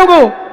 बीमारियों को।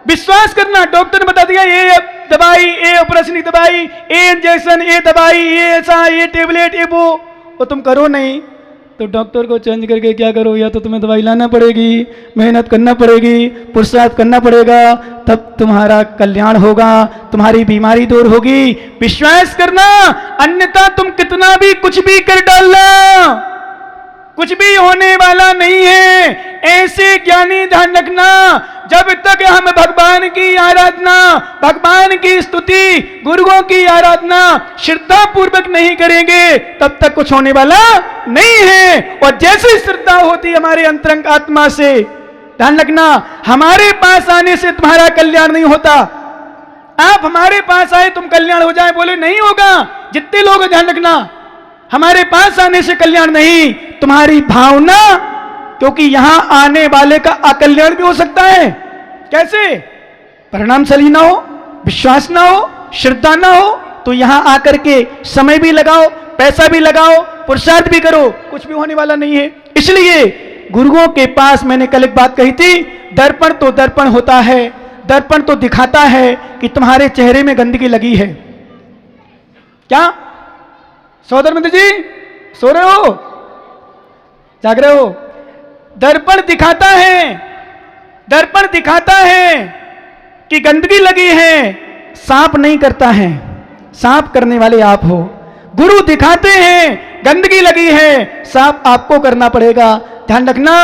विश्वास करना, डॉक्टर ने बता दिया ये दवाई, ये ऑपरेशन की दवाई, ये इंजेक्शन, ये दवाई, ये ऐसा, ये टेबलेट, ये वो तुम करो नहीं तो डॉक्टर को चेंज करके क्या करो, या तो तुम्हें दवाई लाना पड़ेगी, मेहनत करना पड़ेगी, पुरुषार्थ करना पड़ेगा, तब तुम्हारा कल्याण होगा, तुम्हारी बीमारी दूर होगी। विश्वास करना, अन्यथा तुम कितना भी कुछ भी कर डालना, कुछ भी होने वाला नहीं है। ऐसे ज्ञानी ध्यान रखना, जब तक हम भगवान की आराधना, भगवान की स्तुति, गुरुओं की आराधना श्रद्धा पूर्वक नहीं करेंगे तब तक कुछ होने वाला नहीं है। और जैसे श्रद्धा होती हमारे अंतरंग आत्मा से, ध्यान रखना, हमारे पास आने से तुम्हारा कल्याण नहीं होता। आप हमारे पास आए तुम कल्याण हो जाए बोले नहीं होगा। जितने लोग ध्यान रखना, हमारे पास आने से कल्याण नहीं, तुम्हारी भावना, क्योंकि यहां आने वाले का अकल्याण भी हो सकता है। कैसे? परिणामशाली ना हो, विश्वास ना हो, श्रद्धा ना हो, तो यहां आकर के समय भी लगाओ, पैसा भी लगाओ, पुरुषार्थ भी करो, कुछ भी होने वाला नहीं है। इसलिए गुरुओं के पास मैंने कल एक बात कही थी, दर्पण तो दर्पण होता है, दर्पण तो दिखाता है कि तुम्हारे चेहरे में गंदगी लगी है। क्या सौदर मित्र जी सो रहे हो, जाग रहे हो? दर्पण दिखाता है, दर्पण दिखाता है कि गंदगी लगी है, साफ नहीं करता है, साफ करने वाले आप हो। गुरु दिखाते हैं गंदगी लगी है, साफ आपको करना पड़ेगा। ध्यान रखना,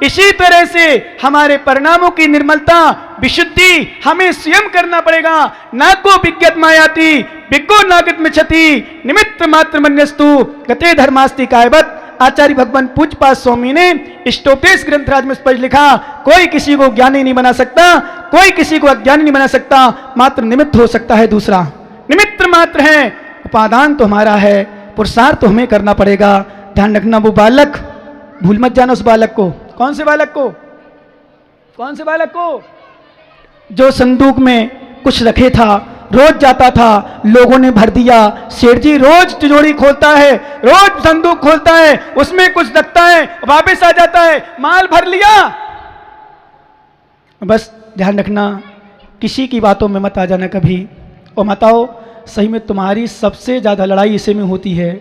इसी तरह से हमारे परिणामों की निर्मलता, विशुद्धि हमें स्वयं करना पड़ेगा। नाको विज्ञत मायाति विज्ञो नागत मिच्छति निमित्त मात्र मन्यस्तु गते धर्मास्ति कायवत। आचार्य भगवान पूज्यपाद स्वामी ने इष्टोपदेश ग्रंथराज में स्पष्ट लिखा, कोई किसी को ज्ञानी नहीं बना सकता, कोई किसी को अज्ञानी नहीं बना सकता, मात्र निमित्त हो सकता है। दूसरा निमित्त मात्र है, उपादान तो हमारा है, पुरुषार्थ तो हमें करना पड़ेगा। ध्यान रखना, वो बालक, भूल मत जाना उस बालक को। कौन से बालक को? कौन से बालक को? जो संदूक में कुछ रखे था, रोज जाता था, लोगों ने भर दिया। सेठ जी रोज तिजोरी खोलता है, रोज संदूक खोलता है, उसमें कुछ रखता है, वापस आ जाता है, माल भर लिया। बस ध्यान रखना, किसी की बातों में मत आ जाना कभी। और बताओ, सही में तुम्हारी सबसे ज़्यादा लड़ाई इसी में होती है।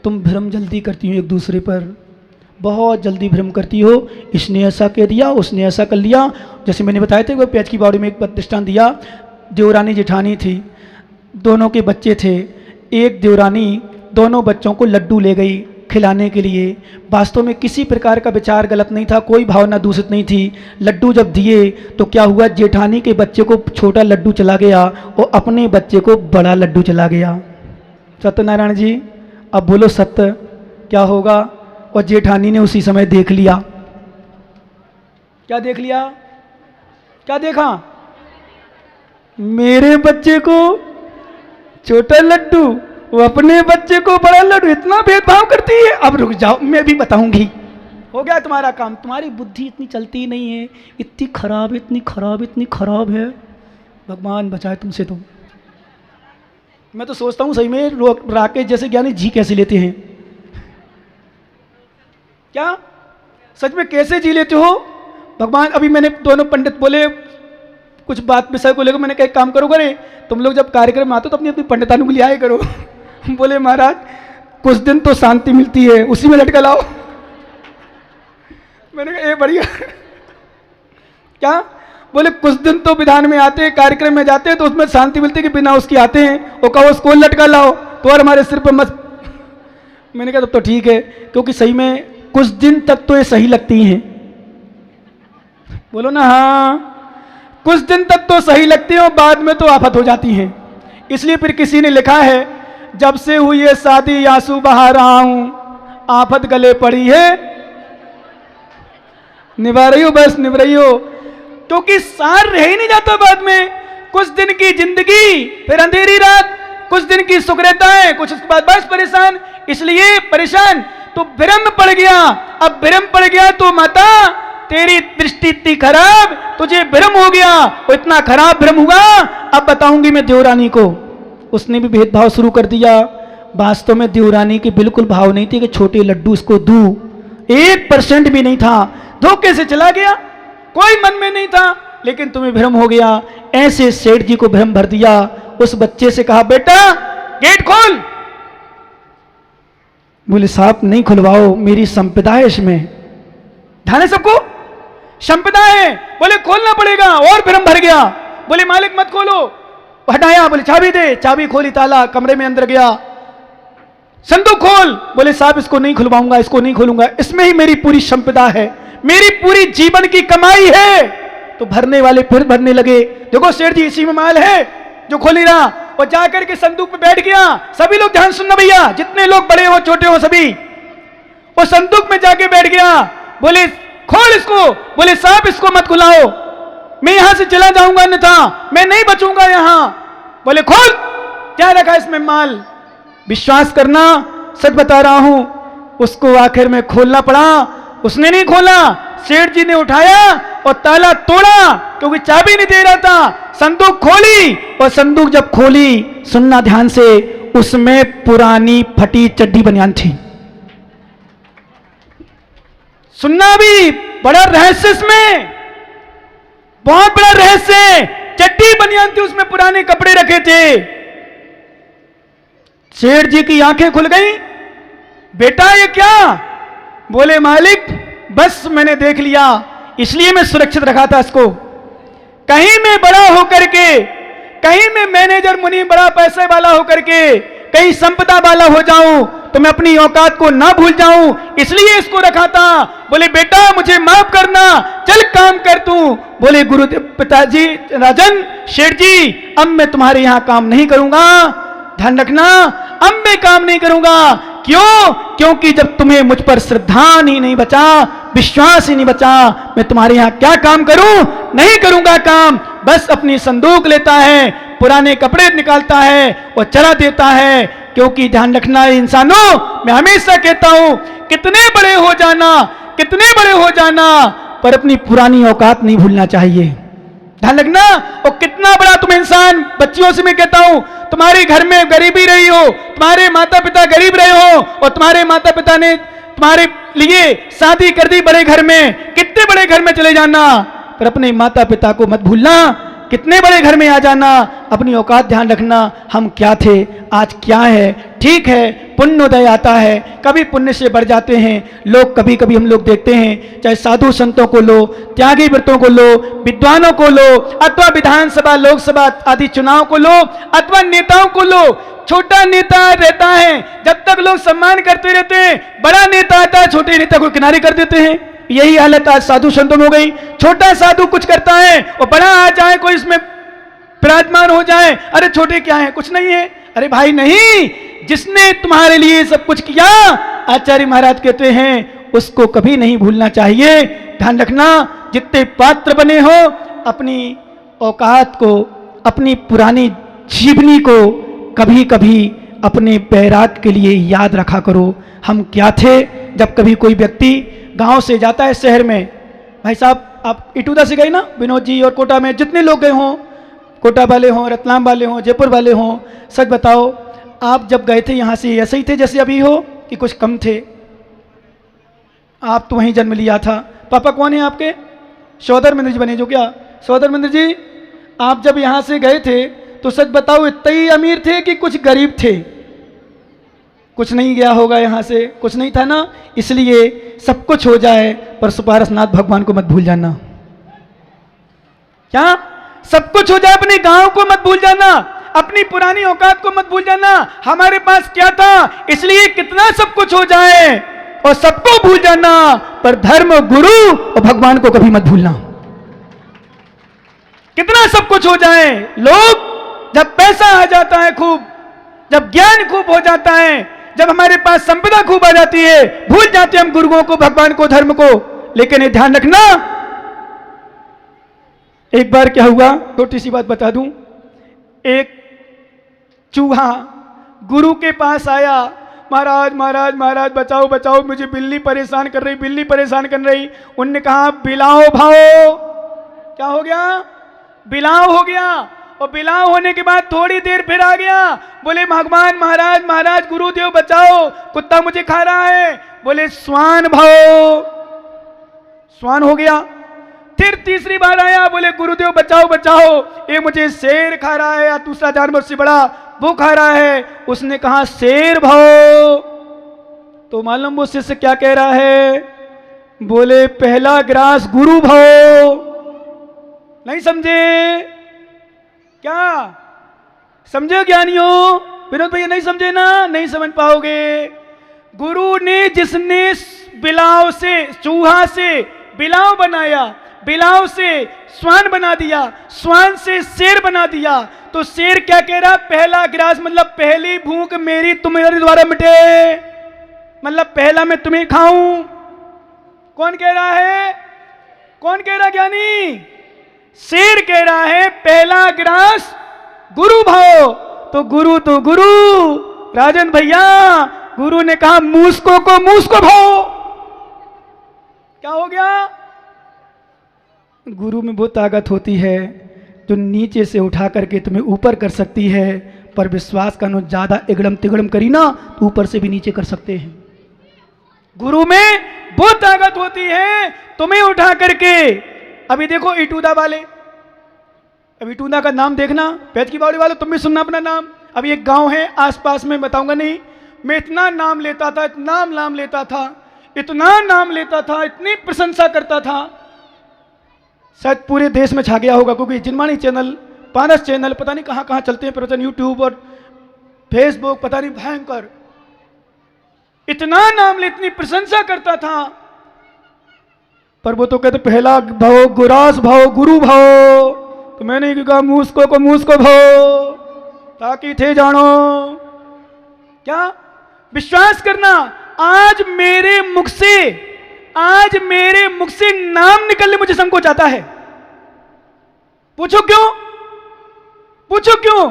तुम भ्रम जल्दी करती हो एक दूसरे पर, बहुत जल्दी भ्रम करती हो। इसने ऐसा कह दिया, उसने ऐसा कर लिया। जैसे मैंने बताया था वो पेज की बाड़ी में एक दृष्टांत दिया, देवरानी जेठानी थी, दोनों के बच्चे थे। एक देवरानी दोनों बच्चों को लड्डू ले गई खिलाने के लिए। वास्तव में किसी प्रकार का विचार गलत नहीं था, कोई भावना दूषित नहीं थी। लड्डू जब दिए तो क्या हुआ, जेठानी के बच्चे को छोटा लड्डू चला गया और अपने बच्चे को बड़ा लड्डू चला गया। सत्यनारायण जी, अब बोलो सत्य क्या होगा? और जेठानी ने उसी समय देख लिया। क्या देख लिया? क्या देखा? मेरे बच्चे को छोटा लड्डू, वो अपने बच्चे को बड़ा लड्डू, इतना भेदभाव करती है। अब रुक जाओ, मैं भी बताऊंगी। हो गया तुम्हारा काम। तुम्हारी बुद्धि इतनी चलती नहीं है, इतनी खराब, इतनी खराब, इतनी खराब है। भगवान बचाए तुमसे। तो मैं तो सोचता हूँ सही में राकेश जैसे ज्ञानी जी कैसे लेते हैं? क्या सच में कैसे जी लेते हो भगवान? अभी मैंने दोनों पंडित बोले कुछ बात विषय को लेकर, मैंने कहा एक काम करो, करे तुम लोग जब कार्यक्रम में आते हो तो अपनी अपनी पंडितानुगुली आए करो। बोले महाराज कुछ दिन तो शांति मिलती है, उसी में लटका लाओ। मैंने कहा ए बढ़िया। क्या बोले? कुछ दिन तो विधान में आते, कार्यक्रम में जाते हैं तो उसमें शांति मिलती है कि बिना उसकी आते हैं, वो कहो उसको लटका लाओ तो और हमारे सिर पर मत। मैंने कहा तब तो ठीक है, क्योंकि सही में कुछ दिन तक तो ये सही लगती हैं। बोलो ना हाँ, कुछ दिन तक तो सही लगती हैं और बाद में तो आफत हो जाती हैं। इसलिए फिर किसी ने लिखा है, जब से हुई है शादी आंसू बहा रहा हूं, आफत गले पड़ी है, निभा रही हो, बस निभ रही हो। क्योंकि सार रह ही नहीं जाता बाद में। कुछ दिन की जिंदगी, फिर अंधेरी रात, कुछ दिन की सुख रहता है, कुछ उसके बाद बस परेशान। इसलिए परेशान तो भ्रम पड़ गया। अब भ्रम पड़ गया तो माता तेरी दृष्टि इतनी खराब, तुझे भ्रम हो गया, वो इतना खराब भ्रम हुआ। अब बताऊंगी मैं देवरानी को, उसने भी भेदभाव शुरू कर दिया। वास्तव में देवरानी की बिल्कुल भाव नहीं थी कि छोटे लड्डू उसको दूं, 1% भी नहीं था। धोखे से चला गया, कोई मन में नहीं था। लेकिन तुम्हें भ्रम हो गया। ऐसे सेठ जी को भ्रम भर दिया। उस बच्चे से कहा, बेटा गेट खोल। बोले साहब नहीं खुलवाओ, मेरी संपदा है इसमें। ध्यान है सबको, संपदा है। बोले खोलना पड़ेगा, और भ्रम भर गया। बोले मालिक मत खोलो, हटाया। बोले चाबी दे, चाबी खोली, ताला, कमरे में अंदर गया। संदूक खोल। बोले साहब इसको नहीं खुलवाऊंगा, इसको नहीं खोलूंगा, इसमें ही मेरी पूरी संपदा है, मेरी पूरी जीवन की कमाई है। तो भरने वाले फिर भरने लगे। देखो सेठ जी इसी में माल है जो खोल ही रहा। और जाकर के संदूक में बैठ गया। सभी लोग ध्यान सुनना भैया, जितने लोग बड़े हो छोटे हो सभी। वो संदूक में जाके बैठ गया। बोले खोल इसको। बोले साहब इसको मत खुलाओ, मैं यहां से चला जाऊंगा, अन्यथा मैं नहीं बचूंगा यहां। बोले खोल, क्या रखा इसमें माल। विश्वास करना, सच बता रहा हूं, उसको आखिर में खोलना पड़ा। उसने नहीं खोला, सेठ जी ने उठाया और ताला तोड़ा, क्योंकि चाबी नहीं दे रहा था। संदूक खोली, और संदूक जब खोली, सुनना ध्यान से, उसमें पुरानी फटी चड्डी बनियान थी। सुनना भी, बड़ा रहस्य इसमें, बहुत बड़ा रहस्य। चड्डी बनियान थी, उसमें पुराने कपड़े रखे थे। सेठ जी की आंखें खुल गई। बेटा ये क्या। बोले मालिक बस मैंने देख लिया, इसलिए मैं सुरक्षित रखा था इसको। कहीं मैं बड़ा होकर के, कहीं मैं मैनेजर मुनि बड़ा पैसे वाला होकर के, कहीं संपदा वाला हो जाऊं, तो मैं अपनी औकात को ना भूल जाऊं, इसलिए इसको रखा था। बोले बेटा मुझे माफ करना, चल काम कर तू। बोले गुरुदेव, पिताजी, राजन, सेठ जी, अब मैं तुम्हारे यहां काम नहीं करूंगा। ध्यान रखना, अब मैं काम नहीं करूंगा। क्यों? क्योंकि जब तुम्हें मुझ पर श्रद्धा ही नहीं बचा, विश्वास ही नहीं बचा, मैं तुम्हारे यहां क्या काम करूं, नहीं करूंगा काम। बस अपनी संदूक लेता है, पुराने कपड़े निकालता है और चला देता है। क्योंकि ध्यान रखना इंसानों, मैं हमेशा कहता हूं, कितने बड़े हो जाना, कितने बड़े हो जाना, पर अपनी पुरानी औकात नहीं भूलना चाहिए। ध्यान रखना। और कितना बड़ा तुम इंसान, बच्चियों से मैं कहता हूं, तुम्हारे घर में गरीबी रही हो, तुम्हारे माता पिता गरीब रहे हो, और तुम्हारे माता पिता ने तुम्हारे लिए शादी कर दी बड़े घर में, कितने बड़े घर में चले जाना, पर अपने माता पिता को मत भूलना। कितने बड़े घर में आ जाना, अपनी औकात ध्यान रखना। हम क्या थे, आज क्या है। ठीक है, पुण्योदय आता है, कभी पुण्य से बढ़ जाते हैं लोग। कभी कभी हम लोग देखते हैं, चाहे साधु संतों को लो, त्यागी व्रतों को लो, विद्वानों को लो, अथवा विधानसभा लोकसभा आदि चुनाव को लो, अथवा नेताओं को लो। छोटा नेता रहता है, जब तक लोग सम्मान करते रहते हैं, बड़ा नेता आता है, छोटे नेता को किनारे कर देते हैं। यही हालत आज साधु संतों में हो गई। छोटा साधु कुछ करता है और बड़ा आ जाए, कोई इसमें विराजमान हो जाए, अरे छोटे क्या है, कुछ नहीं है। अरे भाई नहीं, जिसने तुम्हारे लिए सब कुछ किया, आचार्य महाराज कहते हैं, उसको कभी नहीं भूलना चाहिए। ध्यान रखना, जितने पात्र बने हो, अपनी औकात को, अपनी पुरानी जीवनी को कभी कभी अपने बैराग के लिए याद रखा करो। हम क्या थे। जब कभी कोई व्यक्ति गांव से जाता है शहर में, भाई साहब आप इटूदा से गए ना, विनोद जी, और कोटा में जितने लोग गए हों, कोटा वाले हों, रतलाम वाले हों, जयपुर वाले हों, सच बताओ आप जब गए थे यहाँ से ऐसे ही थे जैसे अभी हो, कि कुछ कम थे? आप तो वहीं जन्म लिया था। पापा कौन है आपके? सौदर मिंद्र जी बने जो क्या? सौदर मिंद्र जी, आप जब यहाँ से गए थे तो सच बताओ इतने ही अमीर थे कि कुछ गरीब थे? कुछ नहीं गया होगा यहाँ से, कुछ नहीं था ना। इसलिए सब कुछ हो जाए, पर सुपारसनाथ भगवान को मत भूल जाना। क्या? सब कुछ हो जाए, अपने गांव को मत भूल जाना, अपनी पुरानी औकात को मत भूल जाना। हमारे पास क्या था, इसलिए कितना सब कुछ हो जाए और सबको भूल जाना, पर धर्म, गुरु और भगवान को कभी मत भूलना। कितना सब कुछ हो जाए, लोग जब पैसा आ जाता है खूब, जब ज्ञान खूब हो जाता है, जब हमारे पास संपदा खूब आ जाती है, भूल जाते हैं हम गुरुओं को, भगवान को, धर्म को। लेकिन ये ध्यान रखना, एक बार क्या हुआ, छोटी सी बात बता दूं। एक चूहा गुरु के पास आया, महाराज महाराज महाराज बचाओ बचाओ, मुझे बिल्ली परेशान कर रही, बिल्ली परेशान कर रही। उनने कहा बिलाओ भाओ। क्या हो गया? बिलाव हो गया। और बिलाव होने के बाद थोड़ी देर फिर आ गया, बोले भगवान महाराज महाराज गुरुदेव बचाओ, कुत्ता मुझे खा रहा है। बोले स्वान भाओ। स्वान हो गया। फिर तीसरी बार आया, बोले गुरुदेव बचाओ बचाओ, ये मुझे शेर खा रहा है या दूसरा जानवर से बड़ा वो खा रहा है। उसने कहा शेर भाओ। तो मालूम वो शिष्य क्या कह रहा है? बोले पहला ग्रास गुरु भाओ। नहीं समझे क्या? समझे ज्ञानियों? विनोद भैया नहीं समझे ना? नहीं समझ पाओगे। गुरु ने जिसने बिलाव से, चूहा से बिलाव बनाया, बिलाव से स्वान बना दिया, स्वान से शेर बना दिया, तो शेर क्या कह रहा? पहला ग्रास मतलब पहली भूख मेरी तुम्हारे द्वारा मिटे, मतलब पहला मैं तुम्हें खाऊं। कौन कह रहा है? कौन कह रहा ज्ञानी? शेर कह रहा है पहला ग्रास गुरु भाओ। तो गुरु राजन भैया, गुरु ने कहा मूसको को मूसको भाओ। क्या हो गया? गुरु में वो ताकत होती है जो नीचे से उठा करके तुम्हें ऊपर कर सकती है, पर विश्वास का नो ज्यादा इगड़म तिगड़म करी ना तो ऊपर से भी नीचे कर सकते हैं। गुरु में वो ताकत होती है तुम्हें उठा करके। अभी देखो इटूदा वाले, अभी इटूदा का नाम देखना, पैच की बावड़ी वाले तुम भी सुनना अपना नाम। अभी एक गांव है आसपास में, बताऊंगा नहीं, मैं इतना नाम लेता था, इतना नाम लेता था, इतना नाम लेता था, इतनी प्रशंसा करता था, शायद पूरे देश में छा गया होगा, क्योंकि जिनमानी चैनल, पारस चैनल पता नहीं कहाँ कहाँ चलते हैं प्रवचन, यूट्यूब और फेसबुक, पता नहीं भयंकर। इतना नाम ले, इतनी प्रशंसा करता था, पर वो तो कहते पहला भाव गुरास भाव गुरु भाव। तो मैंने कहा मूसको को मूसको भाव, ताकि थे जानो। क्या विश्वास करना, आज मेरे मुख से नाम निकलने मुझे संकोच आता है। पूछो क्यों? पूछो क्यों?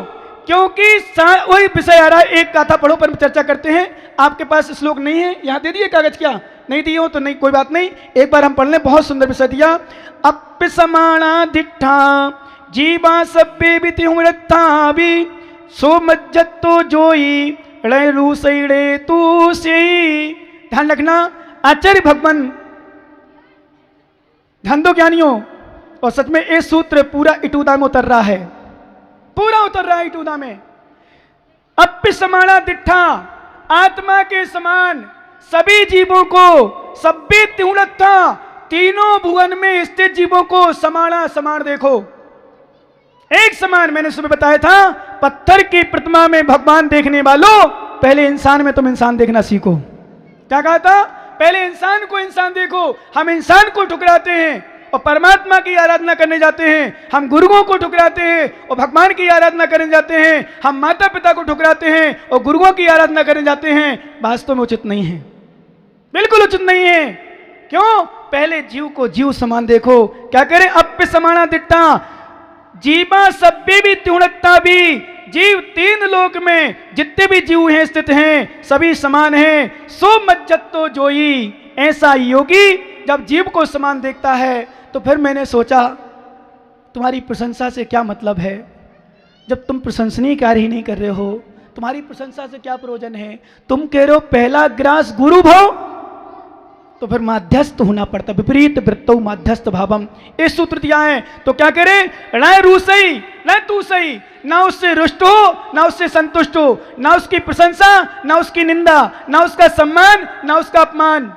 क्योंकि वही विषय आ रहा है। एक गाथा पढ़ो पर चर्चा करते हैं। आपके पास श्लोक नहीं है, यहां दे दिए कागज? क्या नहीं दिए हो तो नहीं, कोई बात नहीं, एक बार हम पढ़ लें। बहुत सुंदर विषय दिया। अप्य समाना दिट्ठा जीवा सभ्य वित्ता भी सो मज्जतो जोई रे रूसैड़े तू से। ध्यान रखना, आचार्य भगवान, ध्यान दो ज्ञानियों, और सच में ये सूत्र पूरा इटूदा में उतर रहा है, पूरा उतर रहा है इटूदा में। अप्य समाना दिट्ठा, आत्मा के समान सभी जीवों को, सभ्य त्यूणत्था, तीनों भुवन में स्थित जीवों को समाना, समान देखो, एक समान। मैंने सुबह बताया था, पत्थर की प्रतिमा में भगवान देखने वालों, पहले इंसान में तुम इंसान देखना सीखो। क्या कहा था? पहले इंसान को इंसान देखो। हम इंसान को ठुकराते हैं और परमात्मा की आराधना करने जाते हैं, हम गुरुओं को ठुकराते हैं और भगवान की आराधना करने जाते हैं, हम माता पिता को ठुकराते हैं और गुरुओं की आराधना करने जाते हैं। वास्तव में उचित नहीं है, बिल्कुल उचित नहीं है। क्यों? पहले जीव को जीव समान देखो। क्या करें? अप्य समाना दिट्ठा जीवा सभ्य भी त्यूणत्ता भी, जीव तीन लोक में जितने भी जीव हैं स्थित हैं सभी समान हैं। सो मज्जतो जोई, ऐसा योगी जब जीव को समान देखता है। तो फिर मैंने सोचा तुम्हारी प्रशंसा से क्या मतलब है? जब तुम प्रशंसनीय कार्य ही नहीं कर रहे हो, तुम्हारी प्रशंसा से क्या प्रयोजन है? तुम कह रहे हो पहला ग्रास गुरु भाव, तो फिर माध्यस्थ होना पड़ता, विपरीत वृत्तौ माध्यस्थ भावम, ये सूत्र दिया है। तो क्या करे? न रूसई न तू सही, ना उससे रुष्ट हो ना उससे संतुष्ट हो, ना उसकी प्रशंसा ना उसकी निंदा, ना उसका सम्मान ना उसका अपमान,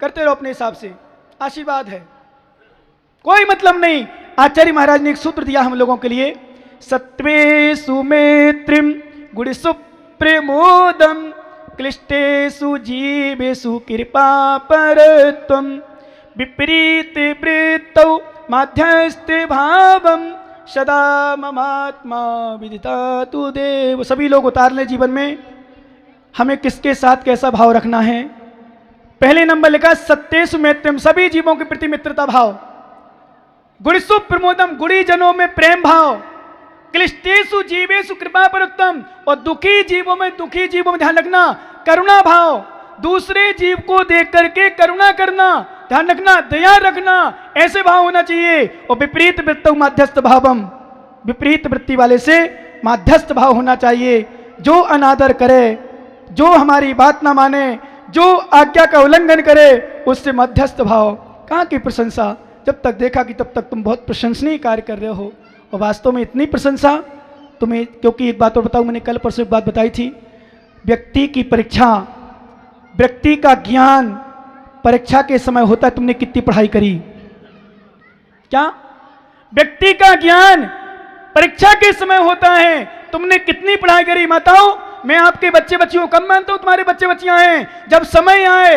करते रहो अपने हिसाब से, आशीर्वाद है, कोई मतलब नहीं। आचार्य महाराज ने एक सूत्र दिया हम लोगों के लिए, सत्वे सुमेत्रिम गुणसु प्रेमोदम क्लिष्टेषु जीवेषु कृपा परत्वं विपरीत वृत्तौ माध्यस्थ भावम सदा ममात्मा विदितातु देव। सभी लोग उतार ले जीवन में, हमें किसके साथ कैसा भाव रखना है। पहले नंबर लिखा सत्येषु मैत्रियम, सभी जीवों के प्रति मित्रता भाव। गुणसु प्रमोदम, गुणी जनों में प्रेम भाव। क्लिष्टेषु जीवेषु कृपा परत्वम, और दुखी जीवों में ध्यान रखना करुणा भाव, दूसरे जीव को देख करके करुणा करना, ध्यान रखना, दया रखना, ऐसे भाव होना चाहिए। और विपरीत वृत्तौ माध्यस्थ भावम, विपरीत वृत्ति वाले से माध्यस्थ भाव होना चाहिए। जो अनादर करे, जो हमारी बात ना माने, जो आज्ञा का उल्लंघन करे, उससे मध्यस्थ भाव। कहाँ की प्रशंसा, जब तक देखा कि तब तक तुम बहुत प्रशंसनीय कार्य कर रहे हो, और वास्तव में इतनी प्रशंसा तुम्हें, क्योंकि एक बात और बताऊँ, मैंने कल परसों एक बात बताई थी, व्यक्ति की परीक्षा, व्यक्ति का ज्ञान परीक्षा के समय होता है। तुमने कितनी पढ़ाई करी? क्या व्यक्ति का ज्ञान परीक्षा के समय होता है, तुमने कितनी पढ़ाई करी? माताओं, मैं आपके बच्चे बच्चियों को कम मानता हूं, तुम्हारे बच्चे बच्चियां हैं, जब समय आए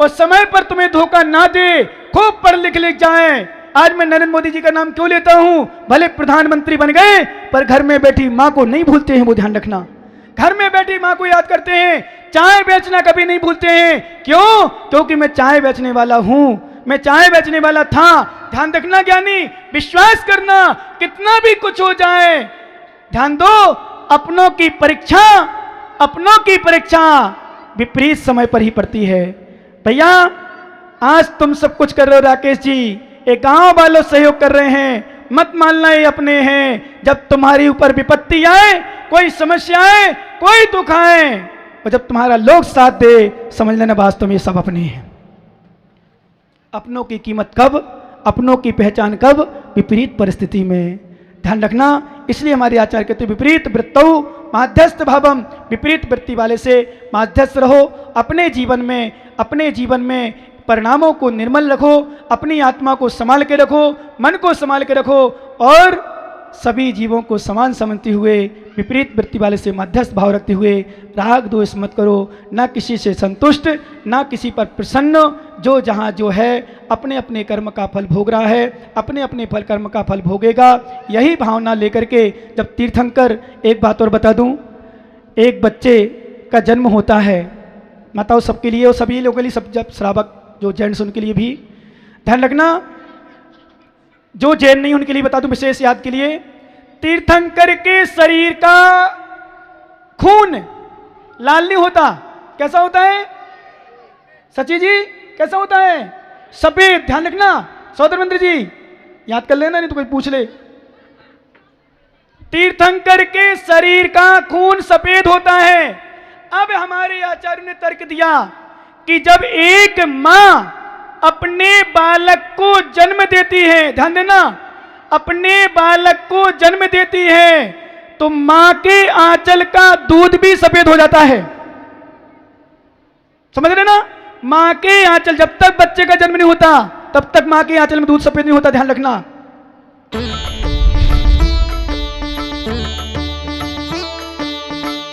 और समय पर तुम्हें धोखा ना दे, खूब पढ़ लिख जाए। आज मैं नरेंद्र मोदी जी का नाम क्यों लेता हूं? भले प्रधानमंत्री बन गए, पर घर में बैठी मां को नहीं भूलते हैं, वो ध्यान रखना। घर में बैठी मां को याद करते हैं, चाय बेचना कभी नहीं भूलते हैं। क्यों? क्योंकि मैं चाय बेचने वाला हूं, मैं चाय बेचने वाला था। ध्यान रखना ज्ञानी, विश्वास करना, कितना भी कुछ हो जाए, ध्यान दो, अपनों की परीक्षा, अपनों की परीक्षा विपरीत समय पर ही पड़ती है। भैया, आज तुम सब कुछ कर रहे हो, राकेश जी, एक गांव वालों सहयोग कर रहे हैं, मत मानना ये अपने हैं। जब तुम्हारी ऊपर विपत्ति आए, कोई समस्या आए, कोई दुख आए, और जब तुम्हारा लोग साथ दे, समझ लेना वास्तव में ये सब अपने हैं। अपनों की कीमत कब, अपनों की पहचान कब? विपरीत परिस्थिति में। ध्यान रखना, इसलिए हमारे आचार्य कहते हैं, विपरीत वृत्तौ माध्यस्थ भावम, विपरीत वृत्ति वाले से माध्यस्थ रहो। अपने जीवन में परिणामों को निर्मल रखो, अपनी आत्मा को संभाल के रखो, मन को संभाल के रखो, और सभी जीवों को समान समझते हुए, विपरीत वृत्ति वाले से मध्यस्थ भाव रखते हुए राग द्वेष मत करो, ना किसी से संतुष्ट, ना किसी पर प्रसन्न। जो जहाँ जो है, अपने अपने कर्म का फल भोग रहा है, अपने अपने फल कर्म का फल भोगेगा। यही भावना लेकर के जब तीर्थंकर, एक बात और बता दूं, एक बच्चे का जन्म होता है, माताओं सबके लिए और सभी लोगों के लिए, सब जब श्रावक जो जेंट्स उनके लिए भी ध्यान रखना, जो जैन नहीं उनके लिए बता दूं विशेष याद के लिए, तीर्थंकर के शरीर का खून लाल नहीं होता, कैसा होता है? सची जी, कैसा होता है? सफेद। ध्यान रखना सौदर मंत्री जी, याद कर लेना, नहीं तो कोई पूछ ले। तीर्थंकर के शरीर का खून सफेद होता है। अब हमारे आचार्य ने तर्क दिया कि जब एक मां अपने बालक को जन्म देती है, ध्यान देना, अपने बालक को जन्म देती है, तो मां के आंचल का दूध भी सफेद हो जाता है। समझ रहे ना? मां के आंचल, जब तक बच्चे का जन्म नहीं होता, तब तक मां के आंचल में दूध सफेद नहीं होता। ध्यान रखना।